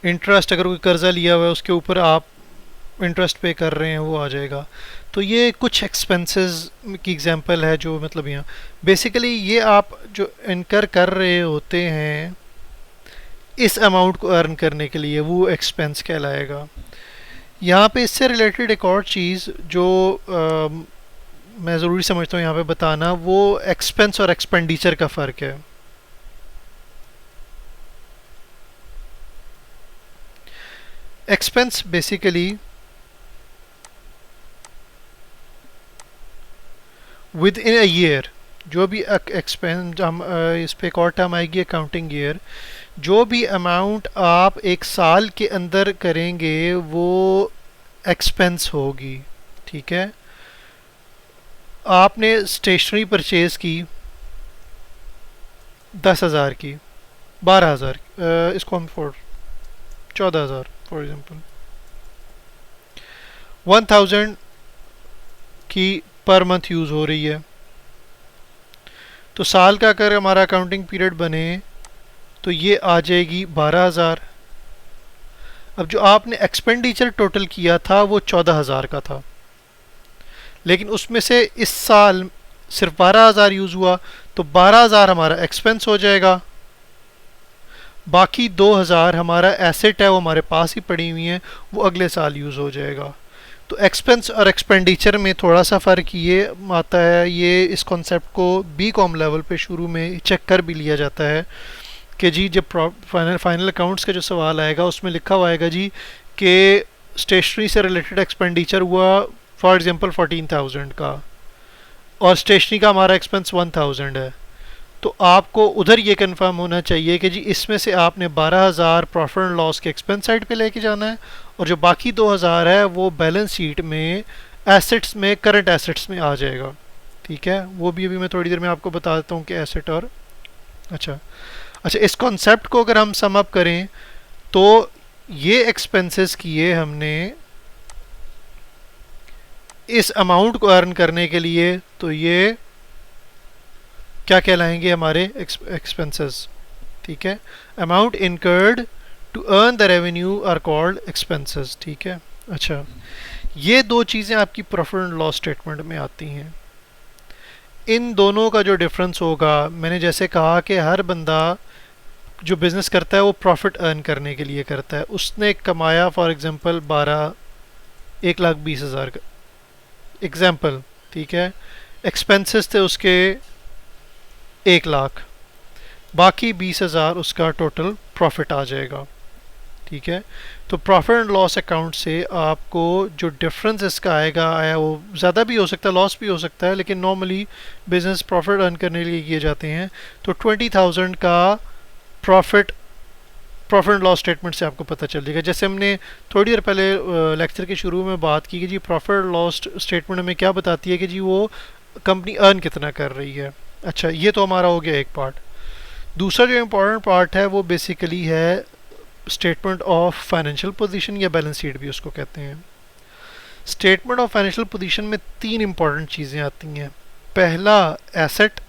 interest, अगर कोई कर्ज़ा लिया हुआ है उसके ऊपर आप इंटरेस्ट पे कर रहे हैं वो आ जाएगा। तो ये कुछ एक्सपेंसेस की एग्जांपल है जो यहाँ बेसिकली ये आप जो इनकर कर रहे होते हैं इस अमाउंट को अर्न करने के लिए, वो एक्सपेंस कहलाएगा। यहाँ पे इससे रिलेटेड एक और चीज़ जो मैं ज़रूरी समझता हूँ यहाँ पे बताना, वो एक्सपेंस और एक्सपेंडिचर का फ़र्क है। Expense basically with in a year, जो भी एक्सपेंस हम इस पे एक और टर्म आएगी अकाउंटिंग ईयर, जो भी अमाउंट आप एक साल के अंदर करेंगे वो एक्सपेंस होगी। ठीक है, आपने स्टेशनरी परचेज की 10,000 की, 12,000, इसको हम 14,000 फॉर एग्जांपल, 1,000 की पर मंथ यूज़ हो रही है, तो साल का अगर हमारा अकाउंटिंग पीरियड बने तो ये आ जाएगी 12,000। अब जो आपने एक्सपेंडिचर टोटल किया था वो 14,000 का था, लेकिन उसमें से इस साल सिर्फ 12,000 यूज़ हुआ, तो 12,000 हमारा एक्सपेंस हो जाएगा, बाकी 2,000 हमारा एसेट है, वो हमारे पास ही पड़ी हुई हैं, वो अगले साल यूज़ हो जाएगा। तो एक्सपेंस और एक्सपेंडिचर में थोड़ा सा फ़र्क ये आता है, ये इस कॉन्सेप्ट को बी कॉम लेवल पे शुरू में चेक कर भी लिया जाता है कि जी जब फाइनल अकाउंट्स का जो सवाल आएगा उसमें लिखा हुआ आएगा जी कि स्टेशनरी से रिलेटेड एक्सपेंडिचर हुआ फॉर एग्जांपल 14,000 का, और स्टेशनरी का हमारा एक्सपेंस 1,000 है, तो आपको उधर ये कंफर्म होना चाहिए कि जी इसमें से आपने 12,000 प्रॉफिट एंड लॉस के एक्सपेंस साइड पे लेके जाना है, और जो बाकी 2,000 है वो बैलेंस शीट में एसेट्स में, करंट एसेट्स में आ जाएगा। ठीक है, वो भी अभी मैं थोड़ी देर में आपको बता देता हूँ कि एसेट और अच्छा अच्छा इस कॉन्सेप्ट को अगर हम सम अप करें तो ये एक्सपेंसेस किए हमने इस अमाउंट को अर्न करने के लिए, तो ये क्या कहलाएंगे हमारे एक्सपेंसेस। ठीक है, amount incurred to earn the revenue are called expenses. ठीक है, अच्छा ये दो चीज़ें आपकी प्रॉफिट एंड लॉस स्टेटमेंट में आती हैं। इन दोनों का जो डिफरेंस होगा, मैंने जैसे कहा कि हर बंदा जो बिज़नेस करता है वो प्रॉफिट अर्न करने के लिए करता है। उसने कमाया फॉर एग्जांपल 1,20,000 का एग्जांपल, ठीक है, एक्सपेंसेस थे उसके 1,00,000, बाकी 20,000 उसका टोटल प्रॉफिट आ जाएगा। ठीक है, तो प्रॉफिट एंड लॉस अकाउंट से आपको जो डिफरेंस इसका आएगा वो ज़्यादा भी हो सकता है, लॉस भी हो सकता है, लेकिन नॉर्मली बिजनेस प्रॉफिट अर्न करने के लिए किए जाते हैं। तो 20,000 का प्रॉफिट एंड लॉस स्टेटमेंट से आपको पता चल जाएगा। जैसे हमने थोड़ी देर पहले लेक्चर के शुरू में बात की कि जी प्रॉफिट एंड लॉस स्टेटमेंट हमें क्या बताती है कि जी वो कंपनी अर्न कितना कर रही है। अच्छा, ये तो हमारा हो गया एक पार्ट। दूसरा जो इम्पोर्टेंट पार्ट है वो बेसिकली है स्टेटमेंट ऑफ फाइनेंशियल पोजीशन, या बैलेंस शीट भी उसको कहते हैं। स्टेटमेंट ऑफ फाइनेंशियल पोजीशन में 3 इंपॉर्टेंट चीज़ें आती हैं। पहला एसेट,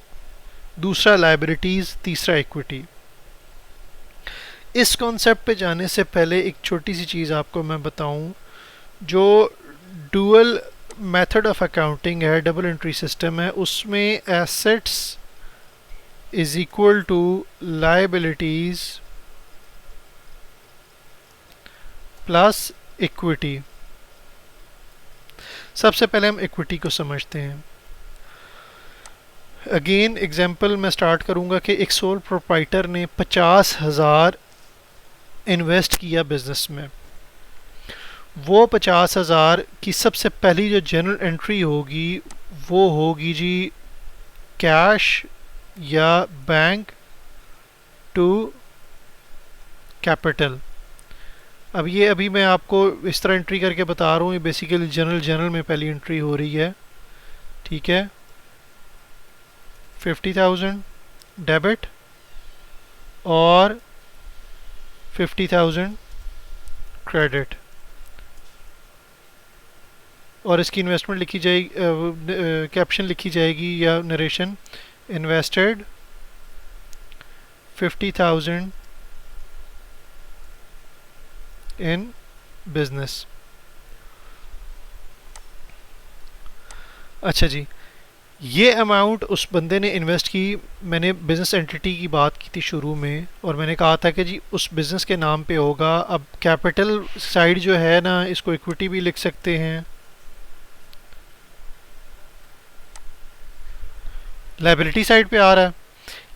दूसरा लायबिलिटीज़, तीसरा इक्विटी। इस कॉन्सेप्ट पे जाने से पहले एक छोटी सी चीज़ आपको मैं बताऊं, जो डुअल मेथड ऑफ अकाउंटिंग है, डबल एंट्री सिस्टम है, उसमें assets is equal to liabilities plus equity. सबसे पहले हम इक्विटी को समझते हैं। अगेन एग्जांपल मैं स्टार्ट करूंगा कि एक सोल प्रोप्राइटर ने 50,000 इन्वेस्ट किया बिजनेस में। वो 50,000 की सबसे पहली जो जनरल एंट्री होगी वो होगी जी कैश या बैंक टू कैपिटल। अब ये अभी मैं आपको इस तरह एंट्री करके बता रहा हूँ, ये बेसिकली जनरल में पहली एंट्री हो रही है। ठीक है, 50,000 डेबिट और 50,000 क्रेडिट, और इसकी इन्वेस्टमेंट लिखी जाएगी, कैप्शन लिखी जाएगी या नरेशन, इन्वेस्टेड 50,000 इन बिजनेस। अच्छा जी, ये अमाउंट उस बंदे ने इन्वेस्ट की, मैंने बिजनेस एंटिटी की बात की थी शुरू में, और मैंने कहा था कि जी उस बिज़नेस के नाम पे होगा। अब कैपिटल साइड जो है ना, इसको इक्विटी भी लिख सकते हैं, लायबिलिटी साइड पे आ रहा है,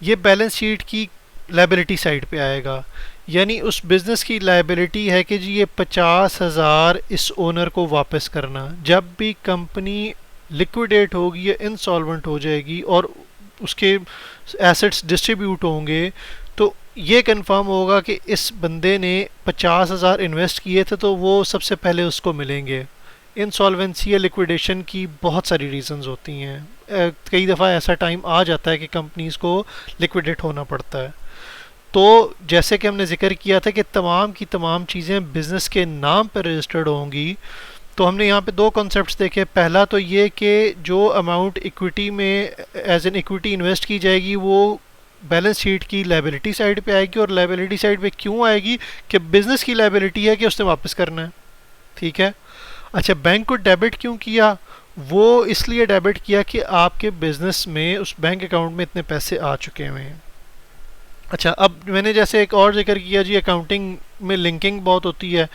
ये बैलेंस शीट की लायबिलिटी साइड पे आएगा। यानी उस बिज़नेस की लायबिलिटी है कि जी ये 50,000 इस ओनर को वापस करना। जब भी कंपनी लिक्विडेट होगी या इंसॉल्वेंट हो जाएगी और उसके एसेट्स डिस्ट्रीब्यूट होंगे, तो ये कंफर्म होगा कि इस बंदे ने 50,000 इन्वेस्ट किए थे तो वो सबसे पहले उसको मिलेंगे। इंसॉल्वेंसी या लिक्विडेशन की बहुत सारी रीजंस होती हैं। कई दफ़ा ऐसा टाइम आ जाता है कि कंपनीज को लिक्विडेट होना पड़ता है। तो जैसे कि हमने जिक्र किया था कि तमाम की तमाम चीज़ें बिज़नेस के नाम पर रजिस्टर्ड होंगी, तो हमने यहाँ पे दो कॉन्सेप्ट्स देखे। पहला तो ये कि जो अमाउंट इक्विटी में एज एन इक्विटी इन्वेस्ट की जाएगी वो बैलेंस शीट की लायबिलिटी साइड पे आएगी। और लायबिलिटी साइड पे क्यों आएगी? कि बिज़नेस की लायबिलिटी है कि उसने वापस करना है। ठीक है। अच्छा, बैंक को डेबिट क्यों किया? वो इसलिए डेबिट किया कि आपके बिजनेस में उस बैंक अकाउंट में इतने पैसे आ चुके हुए हैं। अच्छा, अब मैंने जैसे एक और जिक्र किया जी, अकाउंटिंग में लिंकिंग बहुत होती है।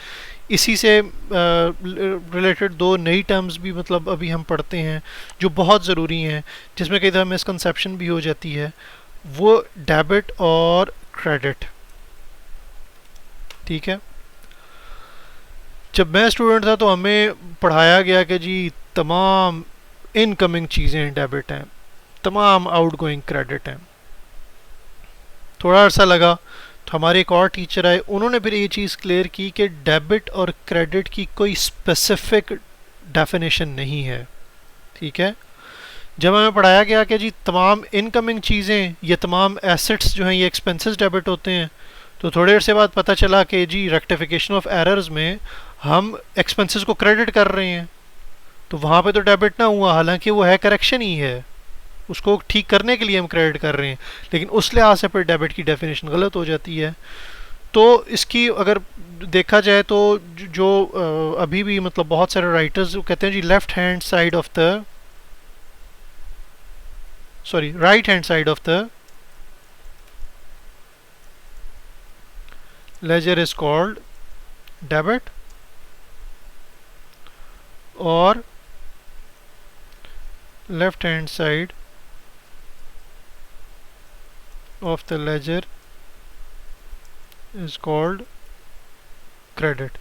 इसी से रिलेटेड दो नई टर्म्स भी मतलब अभी हम पढ़ते हैं जो बहुत ज़रूरी हैं, जिसमें कई दफ़ा मिसकंसेप्शन भी हो जाती है। वो डेबिट और क्रेडिट। ठीक है। जब मैं स्टूडेंट था तो हमें पढ़ाया गया कि जी तमाम इनकमिंग चीज़ें डेबिट हैं, तमाम आउटगोइंग क्रेडिट हैं। थोड़ा अर्सा लगा तो हमारे एक और टीचर आए, उन्होंने फिर ये चीज़ क्लियर की कि डेबिट और क्रेडिट की कोई स्पेसिफिक डेफिनेशन नहीं है। ठीक है। जब हमें पढ़ाया गया कि जी तमाम इनकमिंग चीज़ें, ये तमाम एसेट्स जो हैं ये एक्सपेंसेस डेबिट होते हैं, तो थोड़ी देर से बाद पता चला कि जी रेक्टिफिकेशन ऑफ एरर्स में हम एक्सपेंसेस को क्रेडिट कर रहे हैं, तो वहाँ पे तो डेबिट ना हुआ, हालांकि वो है करेक्शन ही है, उसको ठीक करने के लिए हम क्रेडिट कर रहे हैं, लेकिन उस लिहाज से फिर डेबिट की डेफिनेशन गलत हो जाती है। तो इसकी अगर देखा जाए तो जो अभी भी मतलब बहुत सारे राइटर्स कहते हैं जी left hand side of the sorry right hand side of the ledger is called debit और left hand side of the ledger is called credit.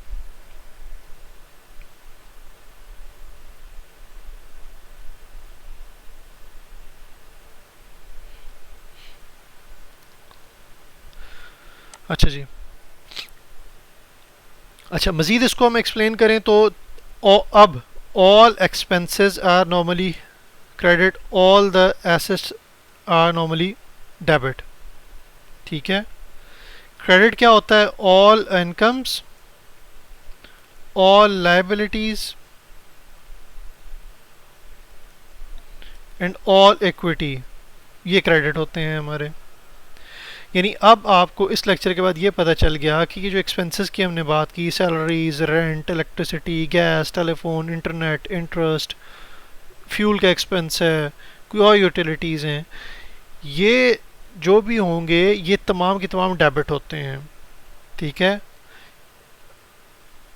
अच्छा जी, अच्छा मज़ीद इसको हम एक्सप्लेन करें तो अब all expenses are normally credit, all the assets are normally debit। ठीक है। क्रेडिट क्या होता है? All incomes, all liabilities and all equity, ये क्रेडिट होते हैं हमारे। यानी अब आपको इस लेक्चर के बाद ये पता चल गया कि ये जो एक्सपेंसेस की हमने बात की, salaries, rent, electricity, gas, telephone, internet, interest, fuel का एक्सपेंस है, कोई और यूटिलिटीज़ हैं, ये जो भी होंगे ये तमाम के तमाम डेबिट होते हैं। ठीक है।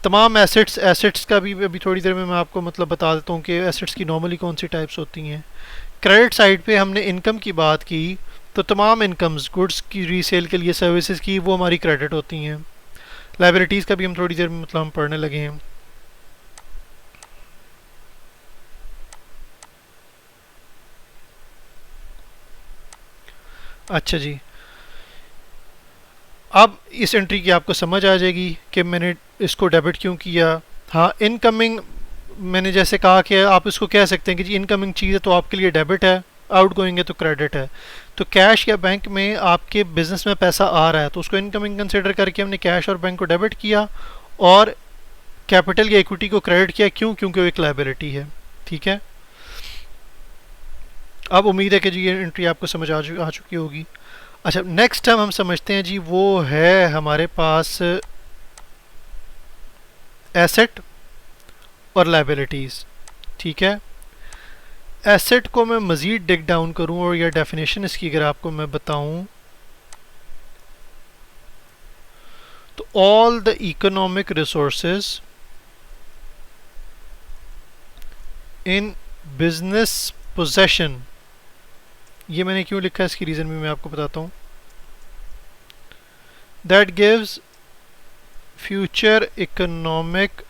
तमाम एसेट्स का भी अभी थोड़ी देर में मैं आपको मतलब बता देता हूँ कि एसेट्स की नॉर्मली कौन सी टाइप्स होती हैं। क्रेडिट साइड पे हमने इनकम की बात की, तो तमाम इनकम्स गुड्स की रीसेल के लिए सर्विसेज की, वो हमारी क्रेडिट होती हैं। लाइबिलिटीज़ का भी हम थोड़ी देर में मतलब हम पढ़ने लगे हैं। अच्छा जी, अब इस एंट्री की आपको समझ आ जाएगी कि मैंने इसको डेबिट क्यों किया। हाँ, इनकमिंग मैंने जैसे कहा कि आप इसको कह सकते हैं कि जी इनकमिंग चीज़ है तो आपके लिए डेबिट है, आउट गोइंग है तो क्रेडिट है। तो कैश या बैंक में आपके बिजनेस में पैसा आ रहा है तो उसको इनकमिंग कंसिडर करके हमने कैश और बैंक को डेबिट किया और कैपिटल या इक्विटी को क्रेडिट किया। क्यों? क्योंकि वो एक लायबिलिटी है। ठीक है। अब उम्मीद है कि जी ये एंट्री आपको समझ आ चुकी होगी। अच्छा, नेक्स्ट हम समझते हैं जी, वो है हमारे पास एसेट और लायबिलिटीज़। ठीक है। एसेट को मैं मज़ीद डिग डाउन करूं और या डेफिनेशन इसकी अगर आपको मैं बताऊं all the economic resources in business possession. ये मैंने क्यों लिखा है इसकी रीज़न भी मैं आपको बताता हूँ. That gives future economic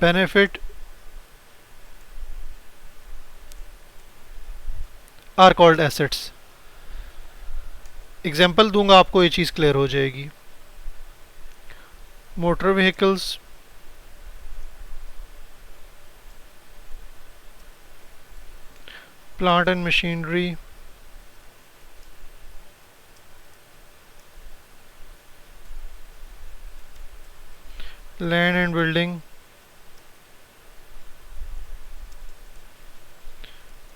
benefit are called assets. Example दूंगा आपको ये चीज़ क्लियर हो जाएगी. Motor vehicles, plant and machinery, land and building,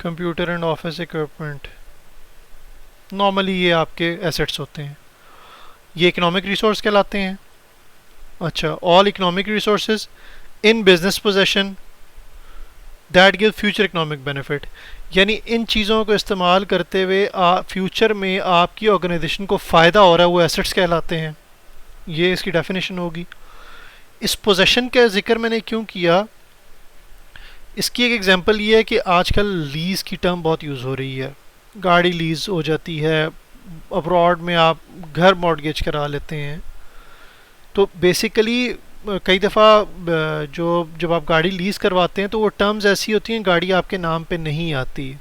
computer and office equipment. Normally ये आपके एसेट्स होते हैं. ये इकोनॉमिक रिसोर्स कहलाते हैं. अच्छा, all economic resources in business possession that give future economic benefit. यानी इन चीज़ों को इस्तेमाल करते हुए फ्यूचर में आपकी ऑर्गेनाइजेशन को फ़ायदा हो रहा है, वो एसेट्स कहलाते हैं. ये इसकी डेफिनेशन होगी. इस पोजेशन का जिक्र मैंने क्यों किया, इसकी एक एग्जांपल ये है कि आजकल लीज़ की टर्म बहुत यूज़ हो रही है. गाड़ी लीज़ हो जाती है, अब्रॉड में आप घर मॉर्गेज करा लेते हैं. तो बेसिकली कई दफ़ा जब आप गाड़ी लीज़ करवाते हैं तो वो टर्म्स ऐसी होती हैं, गाड़ी आपके नाम पे नहीं आती.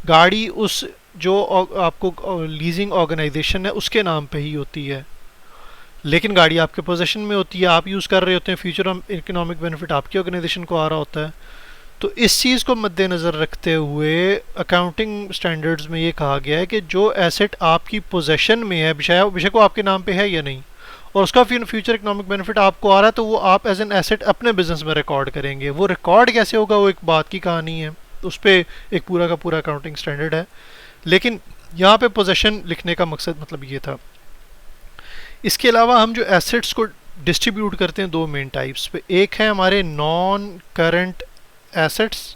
गाड़ी उस जो आपको लीजिंग ऑर्गेनाइजेशन है उसके नाम पे ही होती है, लेकिन गाड़ी आपके पोजीशन में होती है, आप यूज़ कर रहे होते हैं, फ्यूचर इकोनॉमिक बेनिफिट आपकी ऑर्गेनाइजेशन को आ रहा होता है. तो इस चीज़ को मद्देनज़र रखते हुए अकाउंटिंग स्टैंडर्ड्स में ये कहा गया है कि जो एसेट आपकी पोजेशन में है, बेशक वो आपके नाम पे है या नहीं, और उसका फ्यूचर इकोनॉमिक बेनिफिट आपको आ रहा है, तो वो आप एज एन एसेट अपने बिजनेस में रिकॉर्ड करेंगे. वो रिकॉर्ड कैसे होगा वो एक बात की कहानी है, उस पर एक पूरा का पूरा अकाउंटिंग स्टैंडर्ड है. लेकिन यहाँ पे पोजेशन लिखने का मकसद मतलब ये था. इसके अलावा हम जो एसेट्स को डिस्ट्रीब्यूट करते हैं दो मेन टाइप्स पे, एक है हमारे नॉन करंट एसेट्स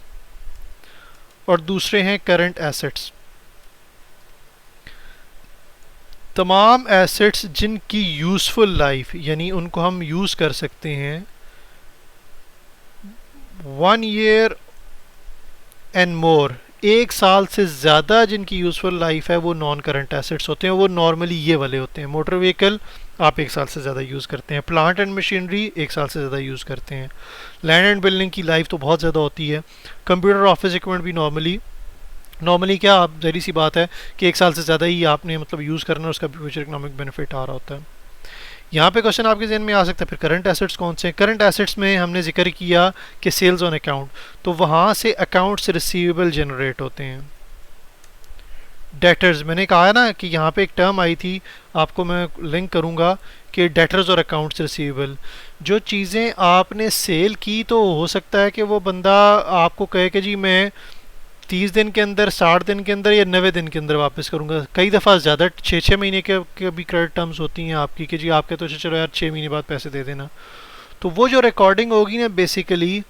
और दूसरे हैं करंट एसेट्स. तमाम एसेट्स जिनकी यूज़फुल लाइफ, यानी उनको हम यूज़ कर सकते हैं 1 ईयर एंड मोर, 1 साल से ज़्यादा जिनकी यूज़फुल लाइफ है, वो नॉन करंट एसेट्स होते हैं. वो नॉर्मली ये वाले होते हैं. मोटर व्हीकल आप 1 साल से ज़्यादा यूज़ करते हैं. प्लांट एंड मशीनरी 1 साल से ज़्यादा यूज़ करते हैं. लैंड एंड बिल्डिंग की लाइफ तो बहुत ज़्यादा होती है. कंप्यूटर ऑफिस इक्विपमेंट भी नॉर्मली क्या, आप जहरी सी बात है कि 1 साल से ज़्यादा ही आपने मतलब यूज़ करना है, उसका फ्यूचर इकोनॉमिक बेनिफिट आ रहा होता है. यहाँ पे क्वेश्चन आपके जहन में आ सकता है, फिर करंट एसेट्स कौन से हैं. करंट एसेट्स में हमने जिक्र किया कि सेल्स ऑन अकाउंट, तो वहाँ से अकाउंट्स रिसीवेबल जनरेट होते हैं. डेटर्स, मैंने कहा है ना कि यहाँ पे एक टर्म आई थी, आपको मैं लिंक करूँगा, कि डेटर्स और अकाउंट्स रिसीवेबल. जो चीज़ें आपने सेल की, तो हो सकता है कि वो बंदा आपको कहे कि जी मैं 30 दिन के अंदर, 60 दिन के अंदर या 90 दिन के अंदर वापस करूँगा. कई दफ़ा ज़्यादा 6-6 महीने के भी क्रेडिट टर्म्स होती हैं आपकी कि जी आपके तो चलो यार 6 महीने बाद पैसे दे देना. तो वो जो रिकॉर्डिंग होगी ना, बेसिकली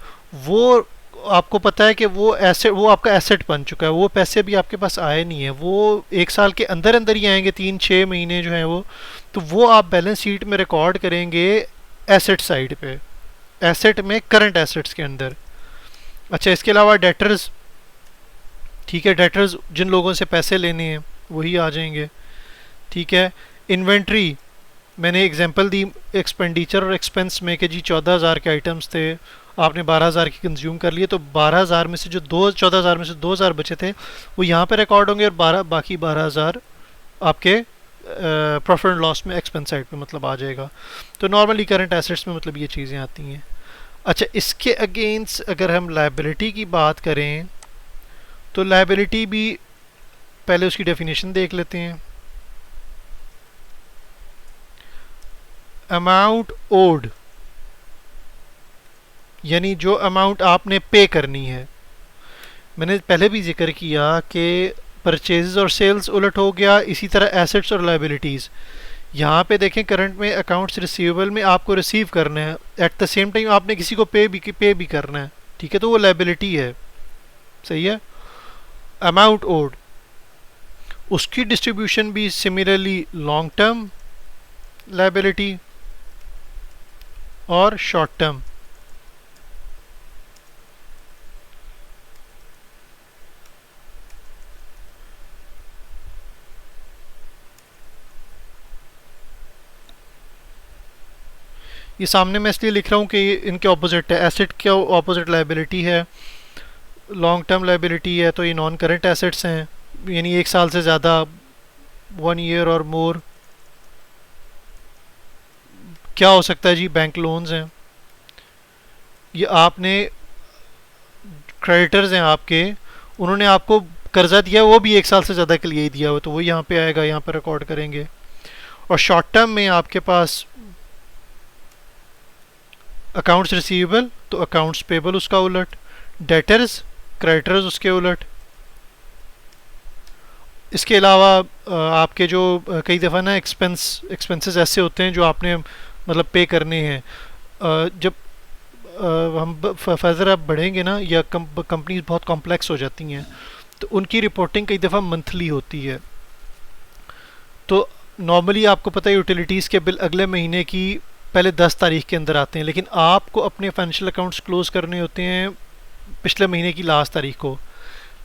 वो आपको पता है कि वो आपका एसेट बन चुका है. वो पैसे भी आपके पास आए नहीं है, वो 1 साल के अंदर अंदर ही आएंगे, 3-6 महीने जो हैं वो. तो वो आप बैलेंस शीट में रिकॉर्ड करेंगे एसेट साइड पे, एसेट में करंट एसेट्स के अंदर. अच्छा, इसके अलावा डेटर्स, ठीक है, डेटर्स जिन लोगों से पैसे लेने हैं वही आ जाएंगे. ठीक है. इन्वेंट्री, मैंने एग्जांपल दी एक्सपेंडिचर और एक्सपेंस में कि जी 14,000 के आइटम्स थे, आपने 12,000 की कंज्यूम कर लिए, तो 12,000 में से जो 14,000 में से 2,000 बचे थे वो यहाँ पे रिकॉर्ड होंगे, और बाकी 12,000 आपके प्रॉफिट एंड लॉस में एक्सपेंस साइड पे मतलब आ जाएगा. तो नॉर्मली करंट एसेट्स में मतलब ये चीज़ें आती हैं. अच्छा, इसके अगेंस्ट अगर हम लायबिलिटी की बात करें, तो लायबिलिटी भी पहले उसकी डेफिनेशन देख लेते हैं. अमाउंट ओड, यानी जो अमाउंट आपने पे करनी है. मैंने पहले भी जिक्र किया कि परचेजेस और सेल्स उलट हो गया, इसी तरह एसेट्स और लायबिलिटीज़. यहाँ पे देखें, करंट में अकाउंट्स रिसीवेबल में आपको रिसीव करना है, एट द सेम टाइम आपने किसी को पे भी करना है. ठीक है, तो वो लायबिलिटी है. सही है. अमाउंट ओड, उसकी डिस्ट्रीब्यूशन भी सिमिलरली लॉन्ग टर्म लायबिलिटी और शॉर्ट टर्म। ये सामने मैं इसलिए लिख रहा हूँ कि इनके ऑपोजिट है। एसेट के ऑपोजिट लायबिलिटी है, लॉन्ग टर्म लायबिलिटी है, तो ये नॉन करंट एसेट्स हैं, यानी 1 साल से ज़्यादा, 1 ईयर और मोर। क्या हो सकता है जी? बैंक लोन्स हैं, ये आपने क्रेडिटर्स हैं आपके, उन्होंने आपको कर्जा दिया, वो भी 1 साल से ज़्यादा के लिए ही दिया हो, तो वो यहाँ पे आएगा, यहाँ पर रिकॉर्ड करेंगे। और शॉर्ट टर्म में आपके पास अकाउंट्स रिसीवेबल, तो अकाउंट्स पेबल उसका उलट, डेटर्स क्रेडिटर्स उसके उलट। इसके अलावा आपके जो कई दफ़ा ना एक्सपेंसेस ऐसे होते हैं जो आपने मतलब पे करने हैं। जब हम फर्दर अब बढ़ेंगे ना, या कंपनीज बहुत कॉम्प्लेक्स हो जाती हैं, तो उनकी रिपोर्टिंग कई दफ़ा मंथली होती है। तो नॉर्मली आपको पता है यूटिलिटीज़ के बिल अगले महीने की पहले 10 तारीख के अंदर आते हैं, लेकिन आपको अपने फाइनेंशियल अकाउंट्स क्लोज करने होते हैं पिछले महीने की लास्ट तारीख को।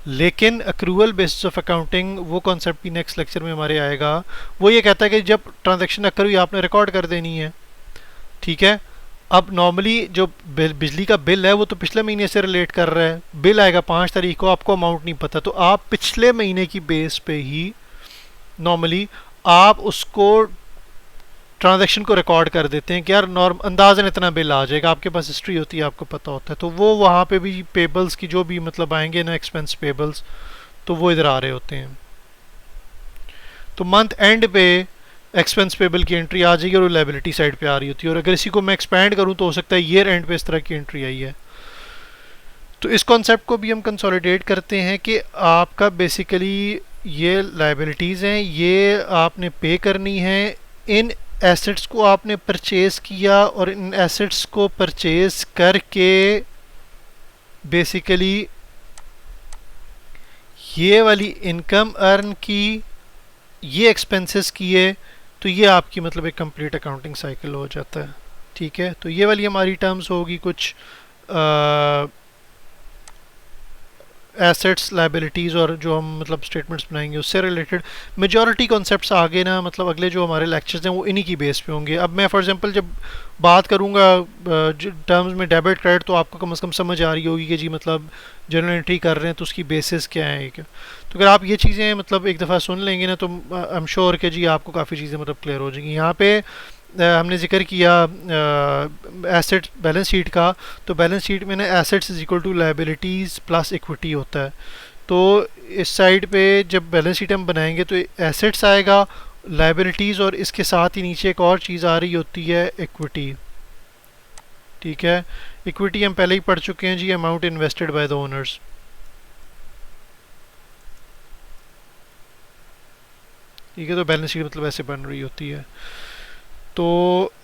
लेकिन अक्रूवल बेसिस ऑफ अकाउंटिंग, वो कॉन्सेप्ट भी नेक्स्ट लेक्चर में हमारे आएगा। वो ये कहता है कि जब ट्रांजैक्शन अकर हुई आपने रिकॉर्ड कर देनी है, ठीक है। अब नॉर्मली जो बिजली का बिल है वो तो पिछले महीने से रिलेट कर रहा है, बिल आएगा 5 तारीख को, आपको अमाउंट नहीं पता, तो आप पिछले महीने की बेस पे ही नॉर्मली आप उसको ट्रांजैक्शन को रिकॉर्ड कर देते हैं कि यार नॉर्म अंदाजन इतना बिल आ जाएगा, आपके पास हिस्ट्री होती है, आपको पता होता है, तो वो वहाँ पे भी पेबल्स की जो भी मतलब आएंगे ना एक्सपेंस पेबल्स, तो वो इधर आ रहे होते हैं। तो मंथ एंड पे एक्सपेंस पेबल की एंट्री आ जाएगी और वो लायबिलिटी साइड पे आ रही होती है। और अगर इसी को मैं एक्सपैंड करूँ तो हो सकता है ईयर एंड पे इस तरह की एंट्री आई है। तो इस कॉन्सेप्ट को भी हम कंसोलिडेट करते हैं कि आपका बेसिकली ये लायबिलिटीज़ हैं, ये आपने पे करनी है। इन एसेट्स को आपने परचेज किया और इन एसेट्स को परचेज करके बेसिकली ये वाली इनकम अर्न की, ये एक्सपेंसेस किए, तो ये आपकी मतलब एक कंप्लीट अकाउंटिंग साइकिल हो जाता है, ठीक है। तो ये वाली हमारी टर्म्स होगी कुछ एसेट्स, लायबिलिटीज़ और जो हम मतलब स्टेटमेंट्स बनाएंगे उससे रिलेटेड। मेजॉरिटी कॉन्सेप्ट्स आगे ना मतलब अगले जो हमारे लेक्चर्स हैं वो इन्हीं की बेस पे होंगे। अब मैं फॉर एग्जांपल जब बात करूँगा टर्म्स में डेबिट क्रेडिट, तो आपको कम से कम समझ आ रही होगी कि जी मतलब जर्नल एंट्री कर रहे हैं तो उसकी बेसिस क्या है, क्या। तो अगर आप ये चीज़ें मतलब एक दफ़ा सुन लेंगे ना, तो आई एम श्योर कि जी आपको काफ़ी चीज़ें मतलब क्लियर हो जाएंगी। यहाँ पे हमने जिक्र किया एसेट बैलेंस शीट का, तो बैलेंस शीट में ना assets is equal to liabilities plus equity होता है। तो इस साइड पे जब बैलेंस शीट हम बनाएंगे तो एसेट्स आएगा, लायबिलिटीज़, और इसके साथ ही नीचे एक और चीज़ आ रही होती है इक्विटी, ठीक है। इक्विटी हम पहले ही पढ़ चुके हैं जी, amount invested by the owners, ठीक है। तो बैलेंस शीट मतलब ऐसे बन रही होती है। तो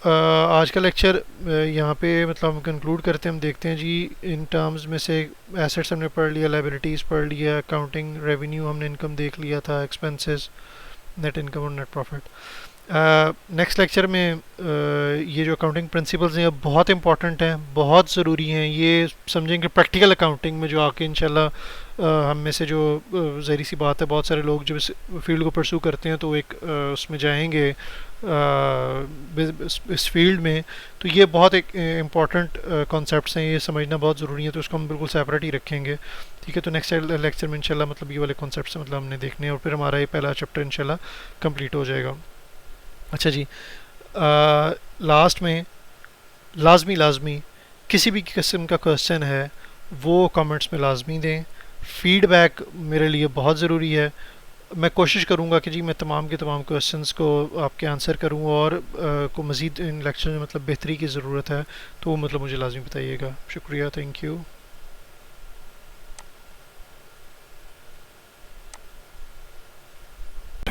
आज का लेक्चर यहाँ पे मतलब हम कंक्लूड करते हैं। हम देखते हैं जी इन टर्म्स में से एसेट्स हमने पढ़ लिया, लायबिलिटीज़ पढ़ लिया, अकाउंटिंग रेवेन्यू हमने इनकम देख लिया था, एक्सपेंसेस, नेट इनकम और नेट प्रॉफिट। नेक्स्ट लेक्चर में ये जो अकाउंटिंग प्रिंसिपल्स हैं बहुत इंपॉर्टेंट हैं, बहुत ज़रूरी हैं। ये समझेंगे प्रैक्टिकल अकाउंटिंग में जो आके इंशाल्लाह हम में से जो ज़ाहिर सी बात है बहुत सारे लोग जब इस फील्ड को परस्यू करते हैं तो वो एक उसमें जाएंगे इस फील्ड में, तो ये बहुत एक इम्पॉर्टेंट कॉन्सेप्ट्स हैं, ये समझना बहुत ज़रूरी है। तो उसको हम बिल्कुल सेपरेट ही रखेंगे, ठीक है। तो नेक्स्ट लेक्चर में इंशाल्लाह मतलब ये वाले कॉन्सेप्ट्स मतलब हमने देखने हैं और फिर हमारा ये पहला चैप्टर इंशाल्लाह कंप्लीट हो जाएगा। अच्छा जी, लास्ट में लाजमी किसी भी किस्म का क्वेश्चन है वो कमेंट्स में लाजमी दें। फीडबैक मेरे लिए बहुत ज़रूरी है। मैं कोशिश करूँगा कि जी मैं तमाम के तमाम क्वेश्चंस को आपके आंसर करूँ, और को मज़ीद इन लेक्चर में मतलब बेहतरी की ज़रूरत है तो वो मतलब मुझे लाजमी बताइएगा। शुक्रिया, थैंक यू।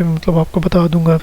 मतलब आपको बता दूंगा